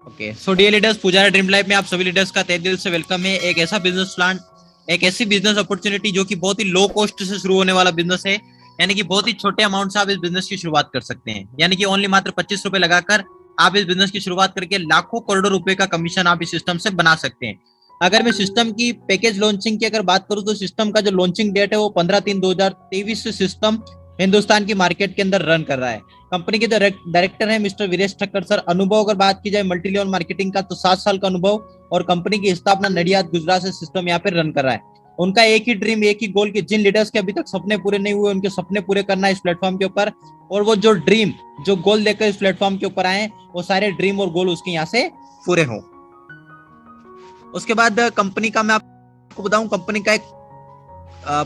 Okay, so dear leaders, Pujara dream life में आप सभी लीडर्स का तहे दिल से वेलकम है। एक ऐसा बिजनेस प्लान, एक ऐसी बिजनेस अपॉर्चुनिटी जो कि बहुत ही लो कॉस्ट से शुरू होने वाला बिजनेस है। यानी कि बहुत ही छोटे अमाउंट से आप इस बिजनेस की शुरुआत कर सकते हैं। यानी कि ओनली मात्र 25 रुपए लगाकर आप इस बिजनेस की शुरुआत करके लाखों करोड़ों रुपए का कमीशन आप इस सिस्टम से बना सकते हैं। अगर मैं सिस्टम की पैकेज लॉन्चिंग की अगर बात करूं तो सिस्टम का जो लॉन्चिंग डेट है वो 15/3/2023 से सिस्टम हिंदुस्तान की मार्केट के अंदर रन कर रहा है। कंपनी के डायरेक्टर है मिस्टर वीरेश ठक्कर सर। अनुभव अगर बात की जाए मल्टी लेवल मार्केटिंग का तो 7 साल का अनुभव, और कंपनी की स्थापना नडियाद गुजरात से सिस्टम यहाँ पे रन कर रहा है। उनका एक ही ड्रीम, एक ही गोल कि जिन लीडर्स के अभी तक सपने पूरे नहीं हुए उनके सपने पूरे करना है इस प्लेटफॉर्म के ऊपर। और वो जो ड्रीम, जो गोल लेकर इस प्लेटफॉर्म के ऊपर आए, वो सारे ड्रीम और गोल उसके यहाँ से पूरे हों। उसके बाद कंपनी का मैं आपको बताऊं, कंपनी का एक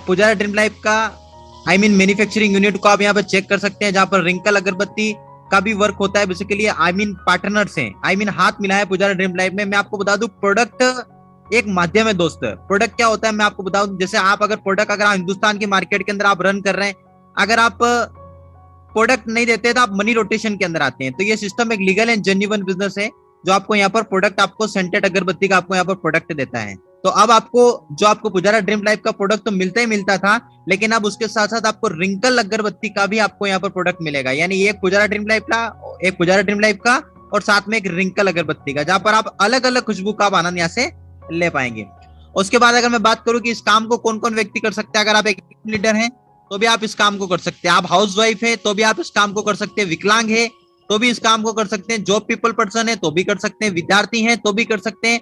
पुजारा ड्रीम लाइफ का मैन्युफैक्चरिंग यूनिट को आप यहाँ पे चेक कर सकते हैं, जहां पर रिंकल अगरबत्ती का भी वर्क होता है। बेसिकली पार्टनर्स हैं, हाथ मिला है पुजारा ड्रीम लाइफ में। मैं आपको बता दूं, प्रोडक्ट एक माध्यम है दोस्त। प्रोडक्ट क्या होता है मैं आपको बताऊं, जैसे आप हिंदुस्तान की मार्केट के अंदर आप रन कर रहे हैं, अगर आप प्रोडक्ट नहीं देते तो आप मनी रोटेशन के अंदर आते हैं। तो ये सिस्टम एक लीगल एंड जेन्युइन बिजनेस है जो आपको यहाँ पर प्रोडक्ट, आपको सेंटेड अगरबत्ती का आपको यहाँ पर प्रोडक्ट देता है। तो अब आपको पुजारा ड्रीम लाइफ का प्रोडक्ट तो मिलता ही मिलता था, लेकिन अब उसके साथ साथ आपको रिंकल अगरबत्ती का भी आपको यहाँ पर प्रोडक्ट मिलेगा। यानी एक पुजारा ड्रीम लाइफ का और साथ में एक रिंकल अगरबत्ती का, जहां पर आप अलग अलग खुशबू का आनंद यहाँ से ले पाएंगे। उसके बाद अगर मैं बात करूं कि इस काम को कौन कौन व्यक्ति कर सकते हैं, अगर आप एक लीडर हैं तो भी आप इस काम को कर सकते हैं, आप हाउस वाइफ है तो भी आप इस काम को कर सकते हैं, विकलांग है तो भी इस काम को कर सकते हैं, जॉब पीपल पर्सन है तो भी कर सकते हैं, विद्यार्थी हैं तो भी कर सकते हैं,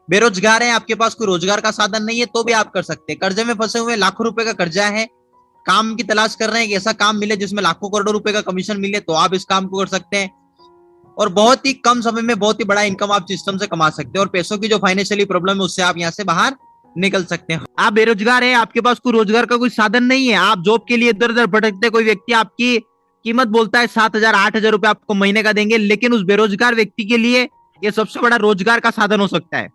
बेरोजगार हैं, आपके पास कोई रोजगार का साधन नहीं है तो भी आप कर सकते हैं, कर्जे में फंसे हुए लाखों रुपए का कर्जा है, काम की तलाश कर रहे हैं कि ऐसा काम मिले जिसमें लाखों करोड़ों रुपए का कमीशन मिले, तो आप इस काम को कर सकते हैं। और बहुत ही कम समय में बहुत ही बड़ा इनकम आप सिस्टम से कमा सकते हैं, और पैसों की जो फाइनेंशियली प्रॉब्लम है उससे आप यहाँ से बाहर निकल सकते हैं। आप बेरोजगार हैं, आपके पास कोई रोजगार का कोई साधन नहीं है, आप जॉब के लिए इधर उधर भटकते, कोई व्यक्ति आपकी कीमत बोलता है 7,000 8,000 रुपए आपको महीने का देंगे, लेकिन उस बेरोजगार व्यक्ति के लिए ये सबसे बड़ा रोजगार का साधन हो सकता है।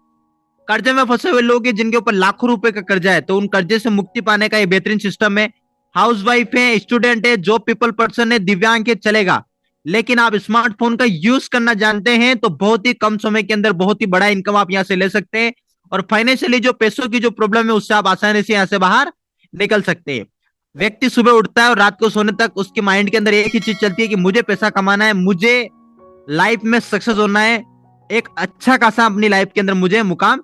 कर्जे में फंसे हुए लोग हैं जिनके ऊपर लाखों रुपए का कर्जा है, तो उन कर्जे से मुक्ति पाने का ये बेहतरीन सिस्टम है। हाउस वाइफ है, स्टूडेंट है, जॉब पीपल पर्सन है, दिव्यांग है, चलेगा, लेकिन आप स्मार्टफोन का यूज करना जानते हैं तो बहुत ही कम समय के अंदर बहुत ही बड़ा इनकम आप यहाँ से ले सकते हैं, और फाइनेंशियली जो पैसों की जो प्रॉब्लम है उससे आप आसानी से यहाँ से बाहर निकल सकते हैं। व्यक्ति सुबह उठता है और रात को सोने तक उसके माइंड के अंदर एक ही चीज चलती है कि मुझे पैसा कमाना है, मुझे लाइफ में सक्सेस होना है, एक अच्छा खासा अपनी लाइफ के अंदर मुझे मुकाम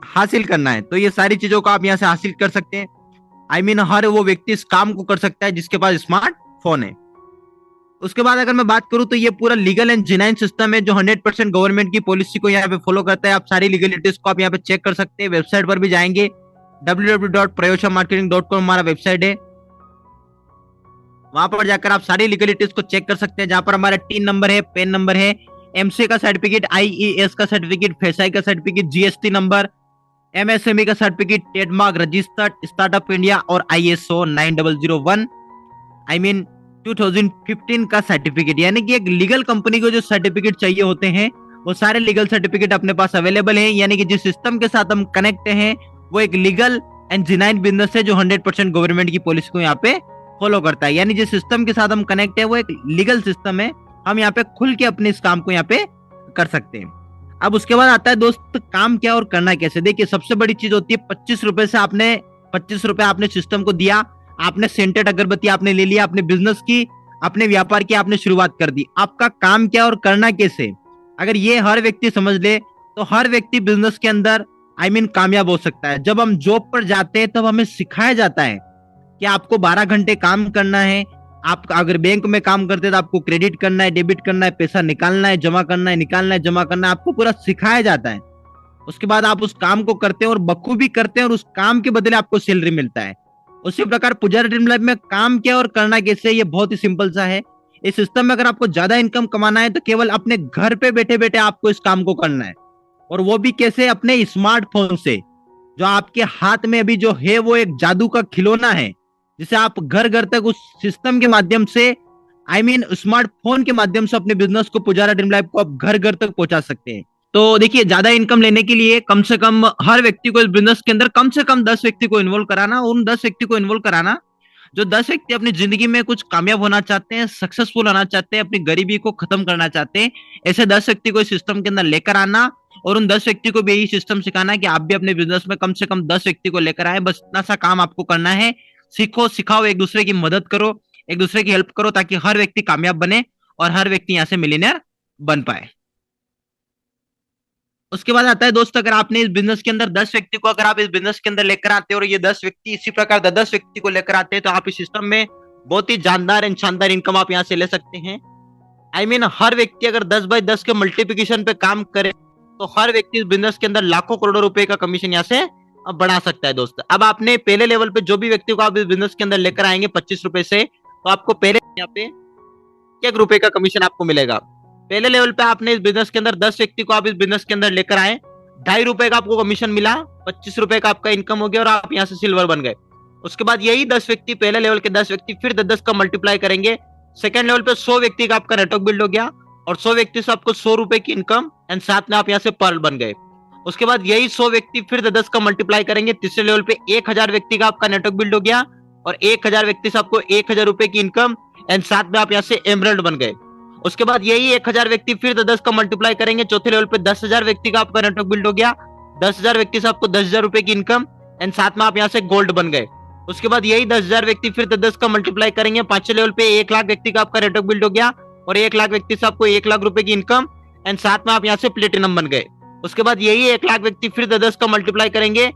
हासिल करना है। तो ये सारी चीजों को आप यहाँ से हासिल कर सकते हैं। हर वो व्यक्ति इस काम को कर सकता है जिसके पास स्मार्टफोन है। उसके बाद अगर मैं बात करूं तो ये पूरा लीगल एंड जेन्युइन सिस्टम है जो 100% गवर्नमेंट की पॉलिसी को यहाँ पे फॉलो करता है। आप सारी लीगलिटीज को आप यहाँ पे चेक कर सकते हैं, वेबसाइट पर भी जाएंगे, www.prayoshamarketing.com हमारा वेबसाइट है, वहां पर जाकर आप सारी लीगलिटीज को चेक कर सकते हैं, जहां पर हमारा टीन नंबर है, पेन नंबर है, एमसीए का सर्टिफिकेट, आईईएस का सर्टिफिकेट, फेसाई का सर्टिफिकेट, जीएसटी नंबर, एमएसएमई का certificate, trademark registered, startup India और आईएसओ 9001 2015 का सर्टिफिकेट। यानी कि एक लीगल कंपनी को जो सर्टिफिकेट चाहिए होते हैं वो सारे लीगल सर्टिफिकेट अपने पास अवेलेबल हैं। यानी कि जिस सिस्टम के साथ हम कनेक्ट हैं वो एक लीगल एंड जेन्युइन बिजनेस है जो 100% गवर्नमेंट की पॉलिसी को यहाँ पे फॉलो करता है। यानी जिस सिस्टम के साथ हम कनेक्ट है वो एक लीगल सिस्टम है, हम यहाँ पे खुल के अपने इस काम को यहाँ पे कर सकते हैं। अब उसके बाद आता है दोस्त काम क्या और करना कैसे। देखिए सबसे बड़ी चीज होती है 25 रुपए आपने सिस्टम को दिया, आपने सेंटेड अगरबत्ती आपने ले लिया, अपने बिजनेस की, अपने व्यापार की आपने शुरुआत कर दी। आपका काम क्या और करना कैसे, अगर ये हर व्यक्ति समझ ले तो हर व्यक्ति बिजनेस के अंदर कामयाब हो सकता है। जब हम जॉब पर जाते हैं तब हमें सिखाया जाता है कि आपको 12 घंटे काम करना है। आप अगर बैंक में काम करते हैं तो आपको क्रेडिट करना है, डेबिट करना है, पैसा निकालना है, जमा करना है, निकालना है, जमा करना है, आपको पूरा सिखाया जाता है। उसके बाद आप उस काम को करते हैं और बखूबी करते हैं और उस काम के बदले आपको सैलरी मिलता है। उसी प्रकार पुजारा ड्रीम लाइफ में काम क्या और करना कैसे, ये बहुत ही सिंपल सा है। इस सिस्टम में अगर आपको ज्यादा इनकम कमाना है तो केवल अपने घर पे बैठे बैठे आपको इस काम को करना है, और वो भी कैसे, अपने स्मार्टफोन से। जो आपके हाथ में अभी जो है वो एक जादू का खिलौना है, जिसे आप घर घर तक उस सिस्टम के माध्यम से स्मार्टफोन के माध्यम से अपने बिजनेस को, पुजारा ड्रीम लाइफ को आप घर घर तक पहुंचा सकते हैं। तो देखिए ज्यादा इनकम लेने के लिए कम से कम हर व्यक्ति को इस बिजनेस के अंदर कम से कम 10 व्यक्ति को इन्वॉल्व कराना, उन 10 व्यक्ति को इन्वॉल्व कराना जो 10 व्यक्ति अपनी जिंदगी में कुछ कामयाब होना चाहते हैं, सक्सेसफुल होना चाहते हैं, अपनी गरीबी को खत्म करना चाहते हैं, ऐसे 10 व्यक्ति को इस सिस्टम के अंदर लेकर आना और उन 10 व्यक्ति को भी यही सिस्टम सिखाना है कि आप भी अपने बिजनेस में कम से कम 10 व्यक्ति को लेकर आए। बस इतना सा काम आपको करना है। सीखो, सिखाओ, एक दूसरे की मदद करो, एक दूसरे की हेल्प करो, ताकि हर व्यक्ति कामयाब बने और हर व्यक्ति यहाँ से मिलियनर बन पाए। उसके बाद आता है दोस्त, अगर आपने इस बिजनेस के अंदर 10 व्यक्ति को अगर आप इस बिजनेस के अंदर लेकर आते हो और ये 10 व्यक्ति इसी प्रकार 10 व्यक्ति को लेकर आते हैं, तो आप इस सिस्टम में बहुत ही जानदार एंड शानदार इनकम आप यहाँ से ले सकते हैं। आई मीन हर व्यक्ति अगर 10 बाय 10 के मल्टीप्लिकेशन पे काम करे तो हर व्यक्ति इस बिजनेस के अंदर लाखों करोड़ों रुपए का कमीशन यहाँ से बढ़ा सकता है दोस्त। अब आपने पहले लेवल पे जो भी व्यक्ति को आप इस बिजनेस के अंदर लेकर आएंगे 25 रुपए से, तो आपको पहले यहाँ पे 1 रुपए का कमीशन आपको मिलेगा। पहले लेवल पे आपने इस बिजनेस के अंदर 10 व्यक्ति को आप इस बिजनेस के अंदर लेकर आए, 2.5 रुपए का आपको कमीशन मिला, 25 रुपए का आपका इनकम हो गया और आप यहाँ से सिल्वर बन गए। उसके बाद यही 10 व्यक्ति, पहले लेवल के 10 व्यक्ति फिर 10 का मल्टीप्लाई करेंगे, सेकंड लेवल पे 100 व्यक्ति का आपका नेटवर्क बिल्ड हो गया और 100 व्यक्ति से आपको 100 रुपए की इनकम एंड साथ में आप यहाँ से पर्ल बन गए। उसके बाद यही 100 व्यक्ति फिर 10 का मल्टीप्लाई करेंगे, तीसरे लेवल पे 1000 व्यक्ति का आपका नेटवर्क बिल्ड हो गया और 1000 व्यक्ति से आपको 1000 रुपए की इनकम एंड साथ में आप यहाँ से एमरल्ड बन गए। उसके बाद यही 1000 व्यक्ति फिर 10 का मल्टीप्लाई करेंगे, चौथे लेवल पे 10,000 व्यक्ति का आपका नेटवर्क बिल्ड हो गया, 10,000 व्यक्ति से आपको 10,000 रुपए की इनकम एंड साथ में आप यहाँ से गोल्ड बन गए। उसके बाद यही 10,000 व्यक्ति फिर 10 का मल्टीप्लाई करेंगे, पांचवें लेवल पे 1 लाख व्यक्ति का आपका नेटवर्क बिल्ड हो गया और 1 लाख व्यक्ति से आपको 1 लाख रुपए की इनकम एंड साथ में आप यहाँ से प्लेटिनम बन गए। उसके बाद यही 1 लाख व्यक्ति फिर 10 का मल्टीप्लाई करेंगे,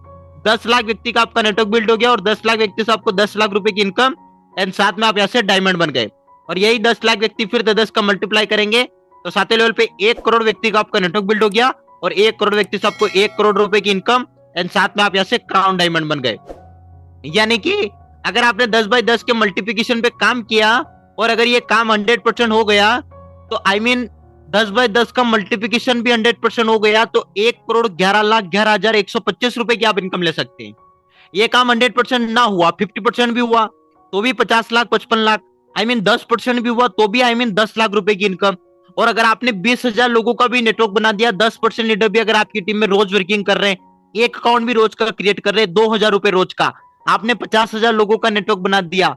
10 लाख व्यक्ति का आपका नेटवर्क बिल्ड हो गया और 10 लाख व्यक्ति से आपको 10 लाख रुपए की इनकम एंड साथ में आप यहाँ से डायमंड बन गए। और यही 10 लाख व्यक्ति फिर 10 का मल्टीप्लाई करेंगे तो 7वें लेवल पे 1 करोड़ व्यक्ति का आपका नेटवर्क बिल्ड हो गया और 1 करोड़ व्यक्ति से आपको 1 करोड़ रुपए की इनकम एंड साथ में आप यहाँ से क्राउन डायमंड बन गए। यानी कि अगर आपने 10 बाय 10 के मल्टीप्लिकेशन पे काम किया और अगर ये काम 100% हो गया तो आई मीन 10 बाय 10 का मल्टीप्लिकेशन भी 100% हो गया तो 1,11,11,125 रुपए की आप इनकम ले सकते हैं। ये काम 100% ना हुआ, 50% भी हुआ तो भी 50 लाख 55 लाख, आई मीन 10% भी हुआ तो भी आई मीन 10 लाख रुपए की इनकम। और अगर आपने 20,000 लोगों का भी नेटवर्क बना दिया, 10% लीडर भी अगर आपकी टीम में रोज वर्किंग कर रहे हैं, एक अकाउंट भी रोज का क्रिएट कर रहे हैं, 2,000 रुपए रोज का, आपने 50,000 लोगों का नेटवर्क बना दिया,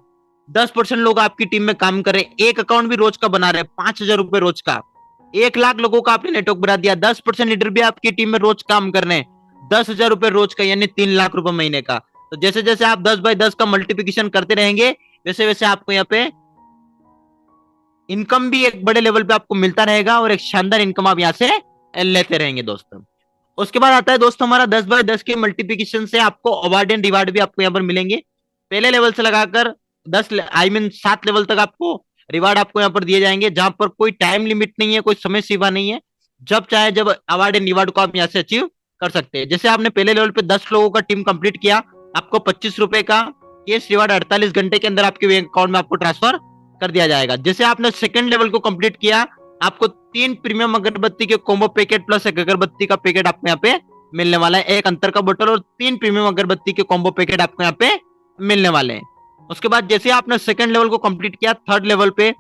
10% लोग आपकी टीम में काम कर रहे हैं, एक अकाउंट भी रोज का बना रहे हैं, 5,000 रुपए रोज का, 1 लाख लोगों का आपने नेटवर्क बना दिया, 10% लीडर भी आपकी टीम में रोज काम कर रहे हैं, 10,000 रुपए रोज का यानी 3 लाख रुपए महीने का। तो जैसे जैसे आप 10 बाय 10 का मल्टीप्लिकेशन करते रहेंगे वैसे वैसे आपको यहाँ पे इनकम भी एक बड़े लेवल पे आपको मिलता रहेगा और एक शानदार इनकम आप यहाँ से लेते रहेंगे दोस्तों। उसके बाद आता है दोस्तों हमारा 10 बाय 10 के मल्टीप्लिकेशन से आपको अवार्ड एंड रिवार्ड भी आपको यहाँ पर मिलेंगे। पहले लेवल से लगाकर 7 लेवल तक आपको रिवार्ड आपको यहाँ पर दिए जाएंगे, जहां पर कोई टाइम लिमिट नहीं है, कोई समय सीमा नहीं है, जब चाहे जब अवार्ड एंड रिवार्ड को आप यहाँ से अचीव कर सकते हैं। जैसे आपने पहले लेवल पे 10 लोगों का टीम कंप्लीट किया, आपको 25 रुपए का कैश रिवार्ड 48 घंटे के अंदर आपके बैंक अकाउंट में आपको ट्रांसफर कर दिया जाएगा। जैसे आपने सेकंड लेवल को कंप्लीट किया, आपको 3 प्रीमियम अगरबत्ती के कॉम्बो पैकेट प्लस एक अगरबत्ती का पैकेट आपको यहाँ पे मिलने वाला है, एक अंतर का बोतल और 3 प्रीमियम अगरबत्ती के कॉम्बो पैकेट आपको यहाँ पे मिलने वाले हैं। उसके बाद जैसे आपने सेकंड लेवल को कंप्लीट किया, थर्ड लेवल पे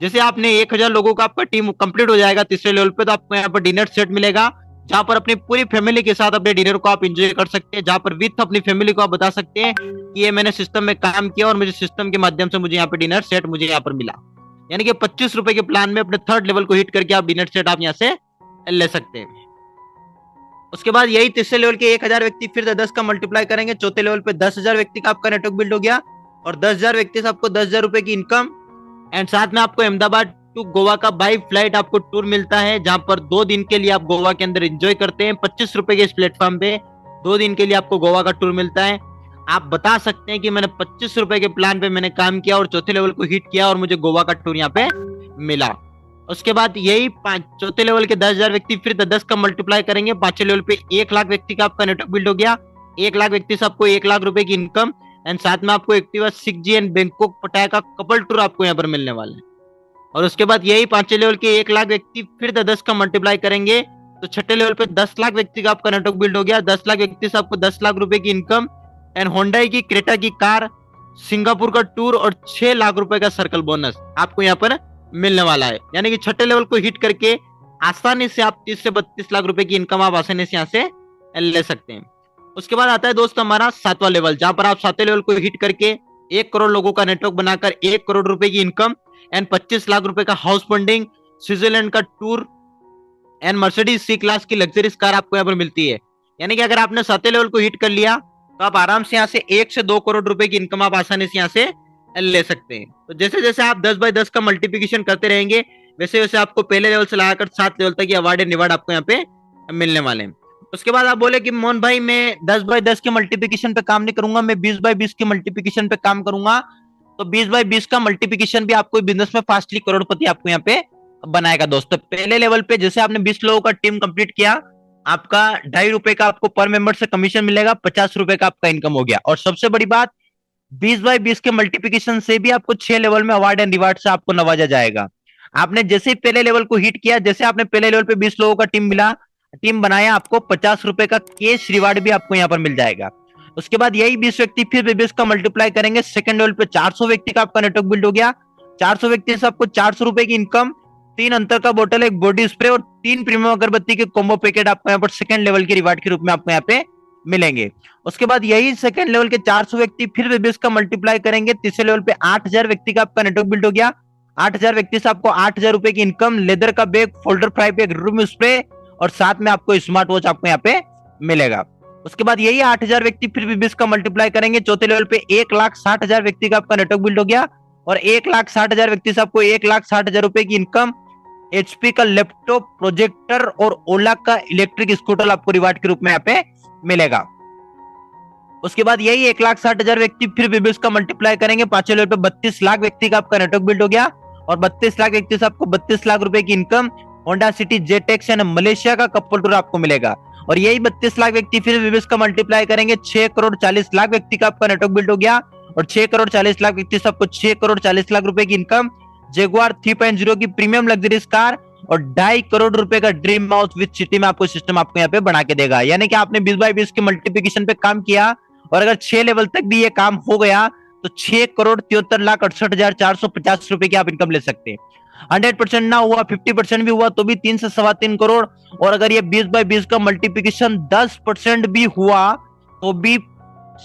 जैसे आपने 1000 लोगों का आपका टीम कंप्लीट हो जाएगा तीसरे लेवल पे, तो आपको यहाँ पर डिनर सेट मिलेगा, जहां पर अपनी पूरी फैमिली के साथ अपने डिनर को आप एंजॉय कर सकते हैं, जहां पर विथ अपनी फैमिली को आप बता सकते हैं कि ये मैंने सिस्टम में काम किया और मुझे सिस्टम के माध्यम से मुझे यहाँ पे डिनर सेट मुझे यहाँ पर मिला। यानी कि 25 रुपए के प्लान में अपने थर्ड लेवल को हिट करके आप डिनर सेट आप यहाँ से ले सकते हैं। उसके बाद यही तीसरे लेवल के 1000 व्यक्ति फिर 10 का मल्टीप्लाई करेंगे, चौथे लेवल पे 10,000 व्यक्ति का आपका नेटवर्क बिल्ड हो गया और 10,000 व्यक्ति से आपको 10,000 रुपए की इनकम एंड साथ में आपको अहमदाबाद टू गोवा का बाई फ्लाइट आपको टूर मिलता है, जहां पर 2 दिन के लिए आप गोवा के अंदर एंजॉय करते हैं। 25 रुपए के इस प्लेटफॉर्म पे 2 दिन के लिए आपको गोवा का टूर मिलता है। आप बता सकते हैं कि मैंने 25 रुपए के प्लान पे मैंने काम किया और चौथे लेवल को हिट किया और मुझे गोवा का टूर यहाँ पे मिला। उसके बाद यही चौथे लेवल के 10,000 व्यक्ति फिर 10 का मल्टीप्लाई करेंगे, पांचवें लेवल पे 1 लाख व्यक्ति का आपका नेटवर्क बिल्ड हो गया, 1 लाख व्यक्ति से आपको 1 लाख रुपए की इनकम एंड साथ में आपको एक्टिवा 6G एंड बैंकॉक पटाया का कपल टूर आपको यहाँ पर मिलने वाला है। और उसके बाद यही पांचवें लेवल के 1 लाख व्यक्ति फिर 10 का मल्टीप्लाई करेंगे तो छठे लेवल पे 10 लाख व्यक्ति का आपका नेटवर्क बिल्ड हो गया, 10 लाख व्यक्ति से आपको 10 लाख रुपए की इनकम एंड होंडा की क्रेटा की कार, सिंगापुर का टूर और 6 लाख रुपए का सर्कल बोनस आपको यहाँ पर मिलने वाला है। यानी कि छठे लेवल को हिट करके आसानी से आप 30 से 32 लाख रुपए की इनकम आप आसानी से यहाँ से ले सकते हैं। उसके बाद आता है दोस्तों हमारा 7वां लेवल, जहां पर आप 7वें लेवल को हिट करके 1 करोड़ लोगों का नेटवर्क बनाकर 1 करोड़ रुपए की इनकम एंड 25 लाख रुपए का हाउस फंडिंग, स्विट्जरलैंड का tour and Mercedes C class की लग्जरीज कार आपको यहाँ पर मिलती है। यानी कि अगर आपने 7 लेवल को हिट कर लिया तो आप आराम से यहाँ से 1 से 2 करोड़ रुपए की इनकम आप आसानी से यहाँ से ले सकते हैं। तो जैसे जैसे आप 10 बाय 10 का मल्टीप्लिकेशन करते रहेंगे वैसे वैसे आपको पहले लेवल से लगाकर 7 लेवल तक अवार्ड एंड रिवार्ड आपको यहाँ पे मिलने वाले हैं। उसके बाद आप बोले कि मोहन भाई मैं 10 बाय 10 के मल्टीप्लिकेशन पे काम नहीं करूंगा, मैं 20 बाय 20 के मल्टीप्लिकेशन पे काम करूंगा। तो 20 बाय 20 का मल्टीप्लिकेशन भी आपको बिजनेस में फास्टली करोड़पति आपको यहाँ पे बनाएगा दोस्तों। पहले लेवल पे जैसे आपने 20 लोगों का टीम कंप्लीट किया, आपका 2.5 रुपए का आपको पर मेंबर से कमीशन मिलेगा, 50 रुपए का आपका इनकम हो गया। और सबसे बड़ी बात 20 बाय 20 के मल्टीप्लिकेशन से भी आपको 6 लेवल में अवार्ड एंड रिवार्ड से आपको नवाजा जाएगा। आपने जैसे ही पहले लेवल को हिट किया, जैसे आपने पहले लेवल पे 20 लोगों का टीम बनाया, आपको 50 रुपए का कैश रिवार्ड भी आपको यहाँ पर मिल जाएगा। उसके बाद यही 20 व्यक्ति फिर 20 का मल्टीप्लाई करेंगे, सेकंड लेवल पे 400 व्यक्ति का आपका नेटवर्क बिल्ड हो गया। 400 व्यक्ति से आपको 400 रुपए की इनकम, 3 अंतर का बोतल, एक बॉडी स्प्रे और 3 प्रीमियम अगरबत्ती के कॉम्बो पैकेट आपको यहाँ पर सेकंड लेवल के रिवार्ड के रूप में आपको यहाँ पे मिलेंगे। उसके बाद यही सेकंड लेवल के 400 व्यक्ति फिर 20 का मल्टीप्लाई करेंगे, तीसरे लेवल पे 8000 व्यक्ति का आपका नेटवर्क बिल्ड हो गया। 8000 व्यक्ति से आपको 8000 रुपए की इनकम, लेदर का bag, folder fry pack, room spray और साथ में आपको स्मार्ट वॉच आपको यहाँ पे मिलेगा। उसके बाद यही 8000 व्यक्ति फिर भी 20 का मल्टीप्लाई करेंगे, चौथे लेवल पे 1,60,000 व्यक्ति का आपका नेटवर्क बिल्ड हो गया। और 1,60,000 व्यक्ति से आपको 1,60,000 रुपए की इनकम, एचपी का लैपटॉप, प्रोजेक्टर और ओला का इलेक्ट्रिक स्कूटर आपको रिवार्ड के रूप में यहाँ पे मिलेगा। उसके बाद यही 1,60,000 व्यक्ति फिर भी 20 का मल्टीप्लाई करेंगे, पांचवें लेवल पे 32 लाख व्यक्ति का आपका नेटवर्क बिल्ड हो गया। और 32 लाख व्यक्ति से आपको 32 लाख रुपए की इनकम, होंडा सिटी, जेटेक्स एंड मलेशिया का कपल टूर आपको मिलेगा। और यही 32 लाख व्यक्ति फिर 20 का मल्टीप्लाई करेंगे, 6,40,00,000 व्यक्ति का आपका नेटवर्क बिल्ड हो गया। और 6,40,00,000 व्यक्ति से आपको 6,40,00,000 रुपए की इनकम, जेगुआर 3.0 की प्रीमियम लग्जरीज कार और 2.5 करोड़ रुपए का ड्रीम हाउस विद सिटी में आपको सिस्टम आपको यहाँ पे बना के देगा। यानी कि आपने 20 बाय 20 के मल्टीप्लिकेशन पे काम किया और अगर 6 लेवल तक भी ये काम हो गया तो 6,73,68,450 रुपए की आप इनकम ले सकते हैं। 100% ना हुआ, 50% भी हुआ तो भी 3 से 3.25 करोड़। और अगर ये 20 बाय 20 का मल्टीप्लिकेशन 10% भी हुआ तो भी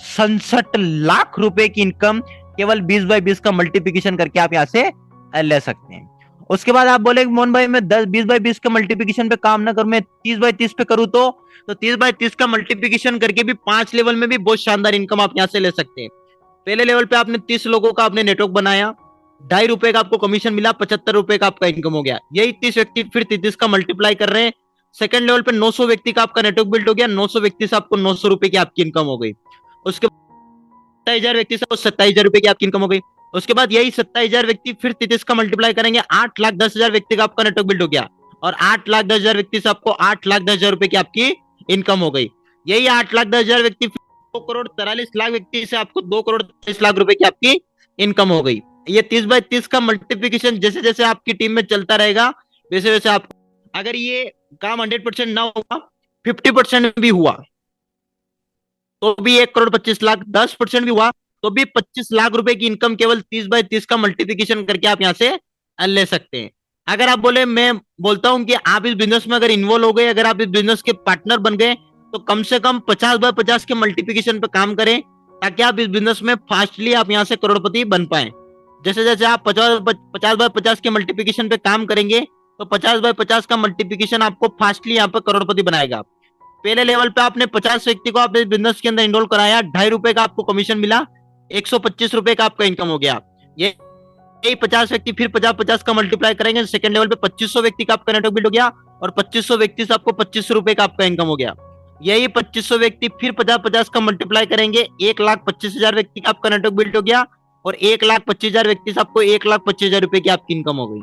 67 लाख रुपए की इनकम केवल 20 बाय 20 का मल्टीप्लिकेशन करके आप यहाँ से ले सकते हैं। उसके बाद आप बोले मोहन भाई मैं 20 बाय 20 के मल्टीप्लिकेशन पे काम ना करूं, मैं 30 बाय 30 पे करूं तो 30 बाय 30 का मल्टीप्लिकेशन करके भी 5 लेवल में भी बहुत शानदार इनकम आप यहाँ से ले सकते हैं। पहले लेवल पे आपने 30 लोगों का आपने नेटवर्क बनाया, 2.5 रुपए का आपको कमीशन मिला, 75 रुपए का आपका इनकम हो गया। यही 30 व्यक्ति फिर 33 का मल्टीप्लाई कर रहे हैं, सेकंड लेवल पे 900 व्यक्ति का आपका नेटवर्क बिल्ड हो गया, 900 व्यक्ति से आपको 900 रुपए की आपकी इनकम हो गई। उसके 27,000 व्यक्ति से 27,000 रुपए की आपकी इनकम हो गई। उसके बाद यही 27,000 व्यक्ति फिर 33 का मल्टीप्लाई करेंगे, 8,10,000 व्यक्ति का आपका नेटवर्क बिल्ड हो गया। और 8,10,000 व्यक्ति से आपको 8,10,000 रुपए की आपकी इनकम हो गई। यही 8,10,000 व्यक्ति 2,43,00,000 व्यक्ति से आपको 2,43,00,000 रुपए की आपकी इनकम हो गई। ये 30 बाय 30 का मल्टीप्लिकेशन जैसे जैसे आपकी टीम में चलता रहेगा वैसे वैसे आप, अगर ये काम 100% ना हुआ, 50% भी हुआ तो भी 1,25,00,000, 10% भी हुआ तो भी 25 लाख रुपए की इनकम केवल 30 बाय 30 का मल्टीप्लिकेशन करके आप यहाँ से ले सकते हैं। अगर आप बोले, मैं बोलता हूं कि आप इस बिजनेस में अगर इन्वॉल्व हो गए, अगर आप इस बिजनेस के पार्टनर बन गए तो कम से कम 50 बाय 50 के मल्टीप्लिकेशन पे काम करें ताकि आप इस बिजनेस में फास्टली आप यहाँ से करोड़पति बन पाए। जैसे जैसे आप 50 बाय 50 के मल्टीप्लिकेशन पे काम करेंगे तो 50 बाय 50 का मल्टीप्लिकेशन आपको फास्टली यहाँ पे करोड़पति बनाएगा। पहले लेवल पे आपने 50 व्यक्ति को आपने बिजनेस के अंदर इनरोल कराया, 2.5 रुपए का आपको कमीशन मिला, 125 रुपए का आपका इनकम हो गया। ये 50 व्यक्ति फिर 50 का मल्टीप्लाई करेंगे, सेकंड लेवल पे 2500 व्यक्ति का आपका नेटवर्क बिल्ड हो गया और 2500 व्यक्ति से आपको 25 रुपए का आपका इनकम हो गया। यही 2500 व्यक्ति फिर 50 का मल्टीप्लाई करेंगे, 1,25,000 व्यक्ति का आपका नेटवर्क बिल्ड हो गया और 1,25,000 व्यक्ति से आपको 1,25,000 रुपए की आपकी इनकम हो गई।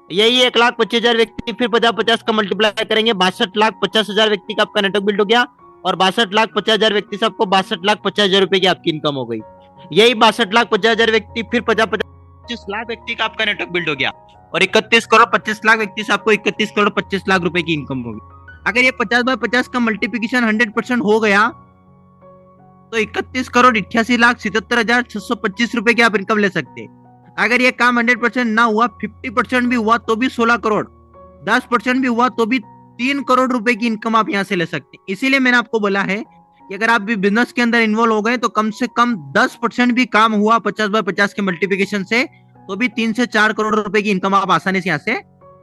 यही 1,25,000 व्यक्ति फिर 50 का मल्टीप्लाई करेंगे, 62,50,000 व्यक्ति का आपका नेटवर्क बिल्ड हो गया और 62,50,000 व्यक्ति से आपको 62,50,000 रुपए की आपकी इनकम हो गई। यही 62,50,000 व्यक्ति फिर 25 लाख व्यक्ति का आपका नेटवर्क बिल्ड हो गया और 31,25,00,000 व्यक्ति से आपको 31,25,00,000 रुपए की इनकम होगी। अगर ये 50 का मल्टीप्लिकेशन 100% हो गया तो 31,88,77,625 रुपए की आप इनकम ले सकते हैं। अगर ये काम 100% ना हुआ, 50% भी हुआ तो भी 16 करोड़, 10% भी हुआ तो भी 3 करोड़ रुपए की इनकम आप यहाँ से ले सकते हैं। इसीलिए मैंने आपको बोला है कि अगर आप भी बिजनेस के अंदर इन्वॉल्व हो गए तो कम से कम 10% भी काम हुआ 50/50 के मल्टीप्लिकेशन से, तो भी 3 से 4 करोड़ रुपए की इनकम आप आसानी से यहाँ से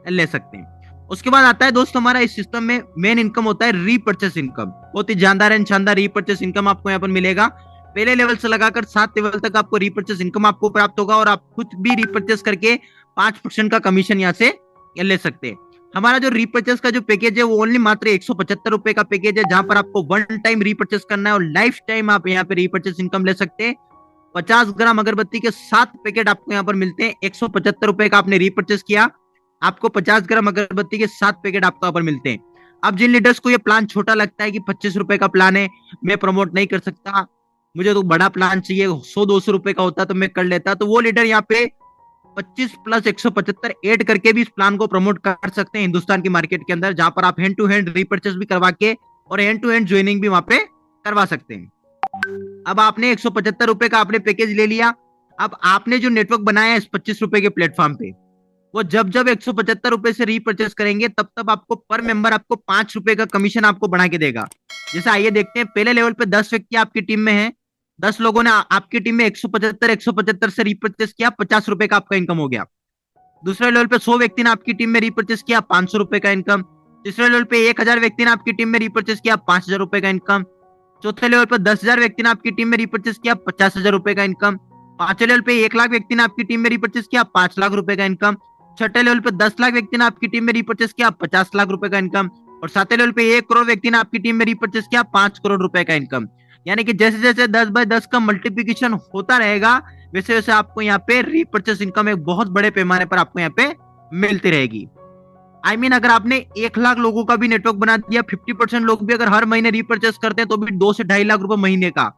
ले सकते हैं। उसके बाद आता है दोस्त हमारा इस सिस्टम में मेन इनकम होता है रीपर्चेस इनकम। बहुत ही जानदार एंड शानदार रीपर्चेस इनकम आपको यहाँ पर मिलेगा। पहले लेवल से लगाकर 7 लेवल तक आपको रीपर्चेस इनकम आपको प्राप्त होगा और आप कुछ भी रीपर्चेस करके 5% का कमीशन यहाँ से ले सकते हैं। हमारा जो रीपर्चेस का जो पैकेज है वो ओनली मात्र 175 रुपए का पैकेज है, जहां पर आपको वन टाइम रीपर्चेस करना है और लाइफ टाइम आप यहाँ पे रीपर्चेस इनकम ले सकते हैं। 50 ग्राम अगरबत्ती के 7 पैकेट आपको यहाँ पर मिलते हैं। 175 रुपए का आपने रीपर्चेस किया, आपको 50 ग्राम अगरबत्ती के 7 पैकेट आपको यहाँ पर मिलते हैं। अब जिन लीडर्स को ये प्लान छोटा लगता है कि 25 रुपए का प्लान है, मैं प्रमोट नहीं कर सकता, मुझे तो बड़ा प्लान चाहिए, 100-200 रुपए का होता तो मैं कर लेता, तो वो लीडर यहाँ पे 25 प्लस 175 ऐड करके भी इस प्लान को प्रमोट कर सकते हैं हिंदुस्तान की मार्केट के अंदर, जहां पर आप हैंड टू हैंड रीपर्चेस भी करवा के और हैंड टू हैंड ज्वाइनिंग भी वहां पे करवा सकते हैं। अब आपने 175 रुपए का आपने पैकेज ले लिया। अब आपने जो नेटवर्क बनाया है इस 25 रुपए के प्लेटफॉर्म पे, वो जब जब 175 रुपए से रीपर्चेस करेंगे तब तब आपको पर मेंबर आपको 5 रुपए का कमीशन आपको बढ़ा के देगा। जैसे आइए देखते हैं, पहले लेवल पे 10 व्यक्ति आपकी टीम में है, 10 लोगों ने आपकी टीम में 175 से रीपर्चेस किया, 50 रुपए का आपका इनकम हो गया। दूसरे लेवल पे 100 व्यक्ति ने आपकी टीम में रीपर्चेस किया, 500 रुपए का इनकम। तीसरे लेवल पे 1000 व्यक्ति ने आपकी टीम में रीपर्चेस किया, 5000 रुपए का इनकम। चौथे लेवल पे 10,000 व्यक्ति ने आपकी टीम में रीपर्चेस किया, 50,000 रुपए का इनकम। पांचवें लेवल पे 1 लाख व्यक्ति ने आपकी टीम में रीपर्चेस किया, 5 लाख रुपए का इनकम। छठे लेवल पे 10 लाख व्यक्ति ने आपकी टीम में रीपर्चेस किया, 50 लाख रुपए का इनकम। और सातवें लेवल पे 1 करोड़ व्यक्ति ने आपकी टीम में रीपर्चेस किया, 5 करोड़ रुपए का इनकम। यानी कि जैसे जैसे 10/10 का मल्टीप्लिकेशन होता रहेगा वैसे वैसे आपको यहाँ पे रीपर्चेस इनकम एक बहुत बड़े पैमाने पर आपको यहाँ पे मिलती रहेगी। अगर आपने 1 लाख लोगों का भी नेटवर्क बना दिया, 50% लोग भी अगर हर महीने रीपर्चेस करते हैं तो भी 2 से 2.5 लाख रुपए महीने का,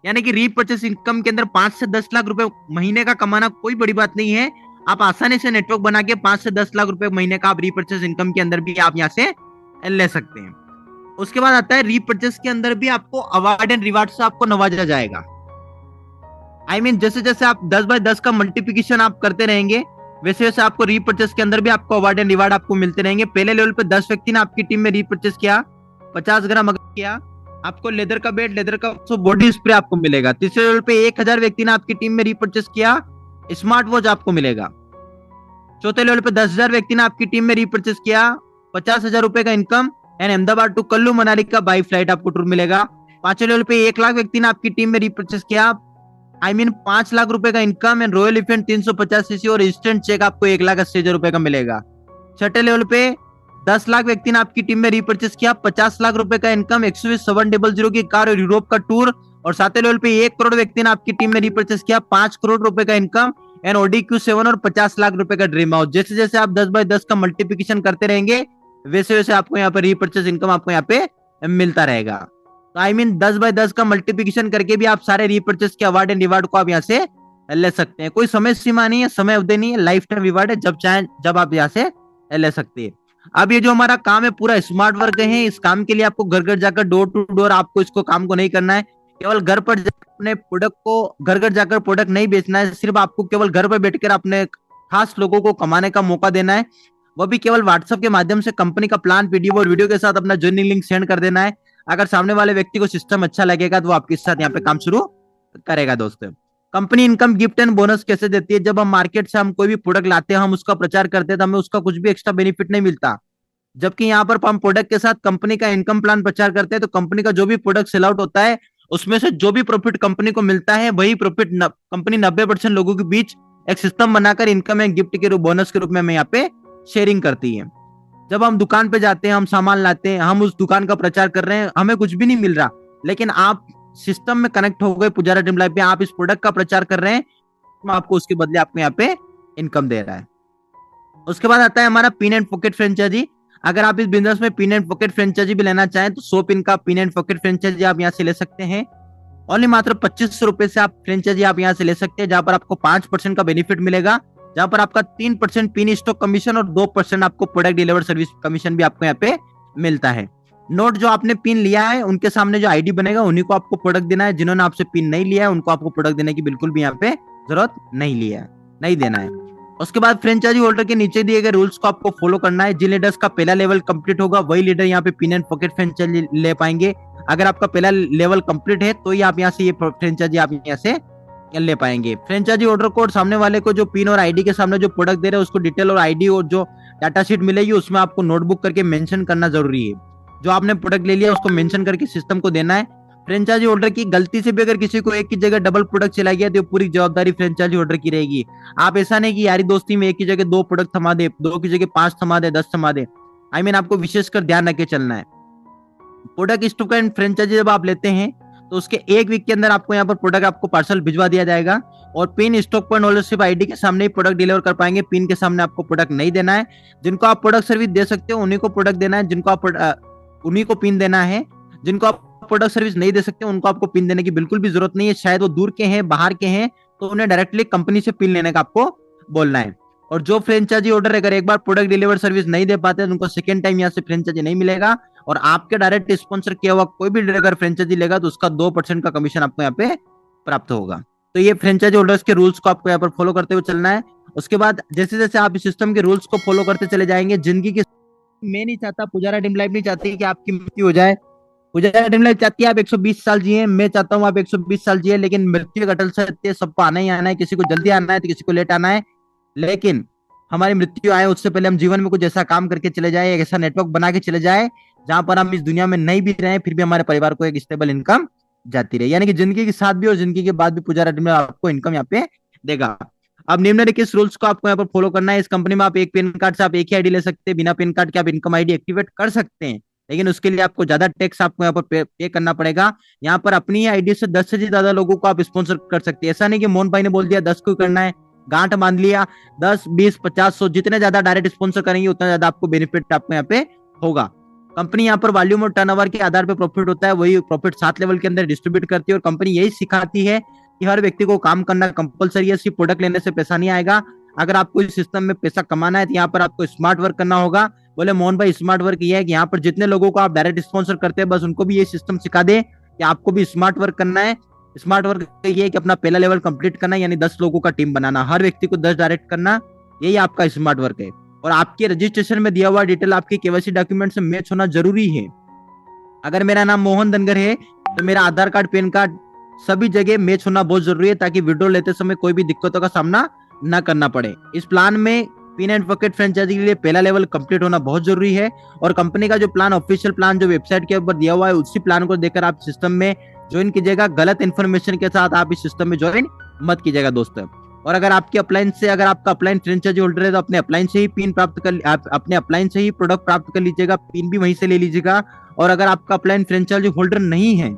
यानी कि रीपर्चेस इनकम के अंदर 5 से 10 लाख रुपए महीने का कमाना कोई बड़ी बात नहीं है। आप आसानी से नेटवर्क बना के 5 से 10 लाख रुपए महीने का आप रीपर्चेस इनकम के अंदर भी आप यहाँ से ले सकते हैं। उसके बाद आता है रीपर्चेस के अंदर भी आपको अवार्ड एंड रिवार्ड से आपको नवाजा जाएगा। जैसे जैसे आप 10/10 का मल्टीप्लिकेशन आप करते रहेंगे वैसे वैसे आपको रीपर्चेस के अंदर भी आपको अवार्ड एंड रिवार्ड आपको मिलते रहेंगे। पहले लेवल पे 10 व्यक्ति ने आपकी टीम में रीपर्चेस किया, 50 ग्राम किया, आपको लेदर का बेड, लेदर का बॉडी स्प्रे आपको मिलेगा। तीसरे लेवल पे 1000 व्यक्ति ने आपकी टीम में रीपर्चेस किया, स्मार्ट वॉच आपको मिलेगा। चौथे लेवल पे 10,000 व्यक्ति ने आपकी टीम में रीपर्चेस किया, 50,000 रुपए का income and Ahmedabad to Kullu Manali का बाई फ्लाइट आपको टूर मिलेगा। पांचवें लेवल पे 1 लाख व्यक्ति ने आपकी टीम में रीपर्चेस किया, 5 लाख रुपए का income and royal Enfield 350 CC और इंस्टेंट चेक आपको 1,80,000 रुपए का मिलेगा। छठे लेवल पे 10 लाख व्यक्ति ने आपकी टीम में रीपर्चेस किया, 50 लाख रुपए का इनकम, 10700 की कार और यूरोप का टूर। और सातवें लेवल पे 1 करोड़ व्यक्ति ने आपकी टीम में रीपर्चेस किया, 5 करोड़ रुपए का इनकम एंड ऑडी Q7 और 50 लाख रुपए का ड्रीम हाउस। जैसे जैसे आप 10/10 का मल्टीप्लिकेशन करते रहेंगे वैसे वैसे आपको यहाँ पे रीपर्चेस इनकम आपको यहाँ पे मिलता रहेगा। तो 10/10 का मल्टीप्लिकेशन करके भी आप सारे रीपर्चेस के अवार्ड एंड रिवार्ड को आप यहाँ से ले सकते हैं। कोई समय सीमा नहीं है, समय अवधि नहीं है, लाइफ टाइम रिवार्ड है, जब चाहे जब आप यहाँ से ले सकते हैं। अब ये जो हमारा काम है पूरा स्मार्ट वर्क है, इस काम के लिए आपको घर घर जाकर डोर टू डोर आपको इसको काम को नहीं करना है, केवल घर पर अपने प्रोडक्ट को घर घर जाकर प्रोडक्ट नहीं बेचना है, सिर्फ आपको केवल घर पर बैठकर अपने खास लोगों को कमाने का मौका देना है, वो भी केवल व्हाट्सएप के माध्यम से कंपनी का प्लान पीडीएफ और वीडियो के साथ अपना ज्वाइनिंग लिंक सेंड कर देना है। अगर सामने वाले व्यक्ति को सिस्टम अच्छा लगेगा तो वो आपके साथ यहाँ पे काम शुरू करेगा। दोस्तों, company income gift and bonus कैसे देती है? जब हम मार्केट से हम कोई भी प्रोडक्ट लाते हैं, हम उसका प्रचार करते हैं तो हमें उसका कुछ भी एक्स्ट्रा बेनिफिट नहीं मिलता, जबकि यहाँ पर हम प्रोडक्ट के साथ कंपनी का इनकम प्लान प्रचार करते हैं तो कंपनी का जो भी प्रोडक्ट सेल आउट होता है उसमें से जो भी प्रॉफिट कंपनी को मिलता है वही प्रॉफिट कंपनी 90% लोगों के बीच एक सिस्टम बनाकर इनकम एंड गिफ्ट के रूप बोनस के रूप में हमें यहाँ पे शेयरिंग करती है। जब हम दुकान पे जाते हैं, हम सामान लाते हैं, हम उस दुकान का प्रचार कर रहे हैं, हमें कुछ भी नहीं मिल रहा, लेकिन आप सिस्टम में कनेक्ट हो गए पुजारा ड्रीम लाइफ में, आप इस प्रोडक्ट का प्रचार कर रहे हैं, आपको उसके बदले आपको यहाँ पे इनकम दे रहा है। उसके बाद आता है हमारा पिन एंड पॉकेट फ्रेंचाइजी। अगर आप इस बिजनेस में पिन एंड पॉकेट फ्रेंचाइजी भी लेना चाहें तो 100 पिन का पिन एंड पॉकेट फ्रेंचाइजी आप यहाँ से ले सकते हैं। ओनली मात्र 2500 रुपए से आप फ्रेंचाइजी आप यहाँ से ले सकते हैं, जहां पर आपको 5% का बेनिफिट मिलेगा, जहां पर आपका 3% पिन स्टॉक कमीशन और 2% आपको प्रोडक्ट डिलीवर सर्विस कमीशन भी आपको यहाँ पे मिलता है। नोट जो आपने पिन लिया है उनके सामने जो आईडी बनेगा उन्हीं को आपको प्रोडक्ट देना है, जिन्होंने आपसे पिन नहीं लिया है उनको आपको प्रोडक्ट देने की बिल्कुल भी यहाँ पे जरूरत नहीं देना है। उसके बाद फ्रेंचाइजी होल्डर के नीचे दिए गए रूल्स को आपको फॉलो करना है। जिन लीडर्स का पहला लेवल कंप्लीट होगा वही लीडर यहाँ पे पिन एंड पॉकेट फ्रेंचाइजी ले पाएंगे। अगर आपका पहला लेवल कंप्लीट है तो ही आप यहाँ से ये फ्रेंचाइजी आप यहाँ से ले पाएंगे। फ्रेंचाइजी ऑर्डर कोड सामने वाले को जो पिन और आईडी के सामने जो प्रोडक्ट दे रहे हैं उसको डिटेल और आईडी और जो डाटा शीट मिलेगी उसमें आपको नोटबुक करके मेंशन करना जरूरी है। जो आपने प्रोडक्ट ले लिया उसको मेंशन करके सिस्टम को देना है। फ्रेंचाइजी होल्डर की गलती से भी अगर किसी को एक की जगह डबल प्रोडक्ट चला गया तो पूरी जवाबदारी फ्रेंचाइजी होल्डर की रहेगी। आप ऐसा नहीं कि यारी दोस्ती में एक की जगह 2 प्रोडक्ट थमा दे, 2 की जगह 5 थमा दे, 10 थमा दे। आपको विशेषकर ध्यान रख के चलना है। प्रोडक्ट स्टॉक एंड फ्रेंचाइजी जब आप लेते हैं तो उसके 1 वीक के अंदर आपको यहाँ पर प्रोडक्ट आपको पार्सल भिजवा दिया जाएगा और pin stock point ownership ID के सामने ही प्रोडक्ट डिलीवर कर पाएंगे। पिन के सामने आपको प्रोडक्ट नहीं देना है। जिनको आप प्रोडक्ट सर्विस दे सकते हो उन्हीं को प्रोडक्ट देना है, जिनको आप उन्हीं को पिन देना है। जिनको आप प्रोडक्ट सर्विस नहीं दे सकते उनको आपको पिन देने की बिल्कुल भी जरूरत नहीं है। शायद वो दूर के हैं, बाहर के हैं, तो उन्हें डायरेक्टली कंपनी से पिन लेने का आपको बोलना है। और जो फ्रेंचाइजी ऑर्डर अगर एक बार प्रोडक्ट डिलीवर सर्विस नहीं दे पाते तो उनको सेकंड टाइम यहाँ से फ्रेंचाइजी नहीं मिलेगा। और आपके डायरेक्ट स्पॉन्सर किया हुआ कोई भी अगर फ्रेंचाइजी लेगा तो उसका 2% का कमीशन आपको यहाँ पे प्राप्त होगा। तो ये फ्रेंचाइजी होल्डर्स के रूल्स को आपको यहाँ पर फॉलो करते हुए चलना है। उसके बाद जैसे जैसे आप इस सिस्टम के रूल्स को फॉलो करते चले जाएंगे, जिंदगी की मैं नहीं चाहता, पुजारा ड्रीम लाइफ नहीं चाहती कि आपकी मृत्यु हो जाए। पुजारा ड्रीम लाइफ चाहती है आप 120 साल जिए। मैं चाहता हूँ आप 120 साल जिए, लेकिन मृत्यु एक अटल सत्य है। सबको आना ही आना है, किसी को जल्दी आना है तो किसी को लेट आना है। लेकिन हमारी मृत्यु आए उससे पहले हम जीवन में कुछ ऐसा काम करके चले जाए, एक ऐसा नेटवर्क बना के चले जाए जहां पर हम इस दुनिया में नहीं भी रहे फिर भी हमारे परिवार को एक स्टेबल इनकम जाती रहे। यानी कि जिंदगी के साथ भी और जिंदगी के बाद भी पुजारा ड्रीम लाइफ आपको इनकम यहाँ पे देगा। अब निम्नलिखित रूल्स को आपको यहाँ पर फॉलो करना है। इस कंपनी में आप एक पैन कार्ड से आप एक ही आईडी ले सकते हैं। बिना पैन कार्ड के आप इनकम आईडी एक्टिवेट कर सकते हैं, लेकिन उसके लिए आपको ज्यादा टैक्स आपको यहाँ पर पे करना पड़ेगा। यहाँ पर अपनी आईडी से 10 से ज्यादा लोगों को आप स्पॉन्सर कर सकते हैं। ऐसा नहीं कि मोहन भाई ने बोल दिया 10 को करना है, गांठ बांध लिया। 10, 20, 50, 100 जितने ज्यादा डायरेक्ट स्पॉन्सर करेंगे उतना ज्यादा आपको बेनिफिट आपको यहाँ पे होगा। कंपनी यहाँ पर वॉल्यूम और टर्नओवर के आधार पर प्रॉफिट होता है, वही प्रॉफिट 7 लेवल के अंदर डिस्ट्रीब्यूट करती है। और कंपनी यही सिखाती है कि हर व्यक्ति को काम करना कंपलसरी है, सिर्फ प्रोडक्ट लेने से पैसा नहीं आएगा। अगर आपको इस सिस्टम में पैसा कमाना है तो यहाँ पर आपको स्मार्ट वर्क करना होगा। बोले मोहन भाई स्मार्ट वर्क ये है कि यहाँ पर जितने लोगों को आप डायरेक्ट स्पॉन्सर करते हैं बस उनको भी ये सिस्टम सिखा दे कि आपको भी स्मार्ट वर्क करना है। स्मार्ट वर्क ये है कि अपना पहला लेवल कंप्लीट करना, यानी 10 लोगों का टीम बनाना, हर व्यक्ति को 10 डायरेक्ट करना, यही आपका स्मार्ट वर्क है। और आपके रजिस्ट्रेशन में दिया हुआ डिटेल आपके केवाईसी डॉक्यूमेंट से मैच होना जरूरी है। अगर मेरा नाम मोहन धनगर है तो मेरा आधार कार्ड, पैन कार्ड सभी जगह मैच होना बहुत जरूरी है, ताकि विड्रॉ लेते समय कोई भी दिक्कतों का सामना ना करना पड़े। इस प्लान में पिन एंड पॉकेट फ्रेंचाइजी के लिए पहला लेवल कंप्लीट होना बहुत जरूरी है। और कंपनी का जो प्लान, ऑफिशियल प्लान जो वेबसाइट के ऊपर दिया हुआ है, उसी प्लान को देखकर आप सिस्टम में ज्वाइन कीजिएगा। गलत इन्फॉर्मेशन के साथ आप इस सिस्टम में ज्वाइन मत कीजिएगा दोस्तों। और अगर आपके अपलाइन से, अगर आपका अपलाइन फ्रेंचाइजी होल्डर है तो अपने अपलाइन से ही पिन प्राप्त कर, आप अपने अपलाइन से ही प्रोडक्ट प्राप्त कर लीजिएगा, पिन भी वहीं से ले लीजिएगा। और अगर आपका अपलाइन फ्रेंचाइजी होल्डर नहीं है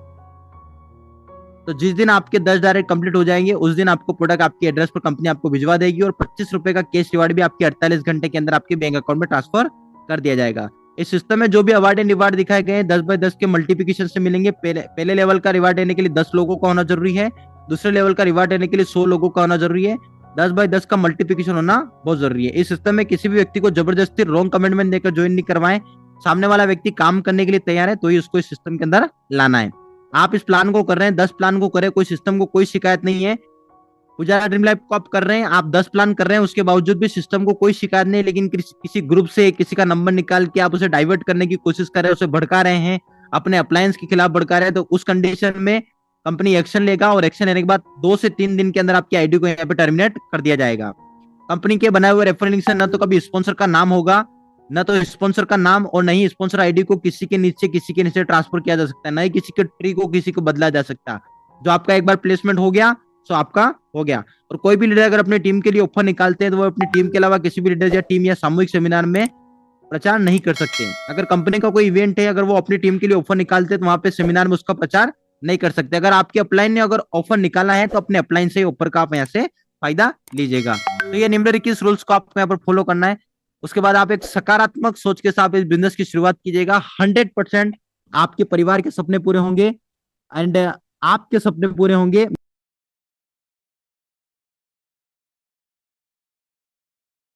तो जिस दिन आपके 10 डायरेक्ट कंप्लीट हो जाएंगे उस दिन आपको प्रोडक्ट आपके एड्रेस पर कंपनी आपको भिजवा देगी। और 25 रुपए का कैश रिवार्ड भी आपके 48 घंटे के अंदर आपके बैंक अकाउंट में ट्रांसफर कर दिया जाएगा। इस सिस्टम में जो भी अवार्ड एंड रिवार्ड दिखाए गए हैं 10x10 के मल्टीप्लिकेशन से मिलेंगे। पहले लेवल का रिवार्ड देने के लिए 10 लोगों का होना जरूरी है, दूसरे लेवल का रिवार्ड देने के लिए 100 लोगों का होना जरूरी है। 10x10 का मल्टीप्लिकेशन होना बहुत जरूरी है। इस सिस्टम में किसी भी व्यक्ति को जबरदस्ती रॉन्ग कमिटमेंट देकर ज्वाइन नहीं करवाएं। सामने वाला व्यक्ति काम करने के लिए तैयार है तो ही उसको इस सिस्टम के अंदर लाना है। आप इस प्लान को कर रहे हैं, 10 प्लान को करें, कोई सिस्टम को कोई शिकायत नहीं है। पुजारा ड्रीम लाइफ को आप कर रहे हैं, आप 10 प्लान कर रहे हैं, उसके बावजूद भी सिस्टम को कोई शिकायत नहीं, लेकिन किसी ग्रुप से किसी का नंबर निकाल के आप उसे डाइवर्ट करने की कोशिश कर रहे हैं, उसे भड़का रहे हैं, अपने अप्लायंस के खिलाफ भड़का रहे हैं, तो उस कंडीशन में कंपनी एक्शन लेगा। और एक्शन लेने के बाद 2 से 3 दिन के अंदर आपकी आईडी को यहाँ पे टर्मिनेट कर दिया जाएगा। कंपनी के बनाए हुए रेफरल लिंक से न तो कभी स्पॉन्सर का नाम होगा, न तो स्पॉन्सर का नाम, और नहीं स्पॉन्सर आईडी को किसी के नीचे ट्रांसफर किया जा सकता है, न ही किसी के ट्री को किसी को बदला जा सकता। जो आपका एक बार प्लेसमेंट हो गया तो आपका हो गया। और कोई भी लीडर अगर अपनी टीम के लिए ऑफर निकालते हैं तो वो अपनी टीम के अलावा किसी भी लीडर या टीम या सामूहिक सेमिनार में प्रचार नहीं कर सकते। अगर कंपनी का कोई इवेंट है, अगर वो अपनी टीम के लिए ऑफर निकालते हैं तो वहां पे सेमिनार में उसका प्रचार नहीं कर सकते। अगर आपके अपलाइन ने अगर ऑफर निकाला है तो अपने अपलाइन से ऑफर का आप यहाँ से फायदा लीजिएगा। तो ये निम्नलिखित रूल्स को आपको यहाँ पर फॉलो करना है। उसके बाद आप एक सकारात्मक सोच के साथ इस बिजनेस की शुरुआत कीजिएगा। 100% आपके परिवार के सपने पूरे होंगे एंड आपके सपने पूरे होंगे।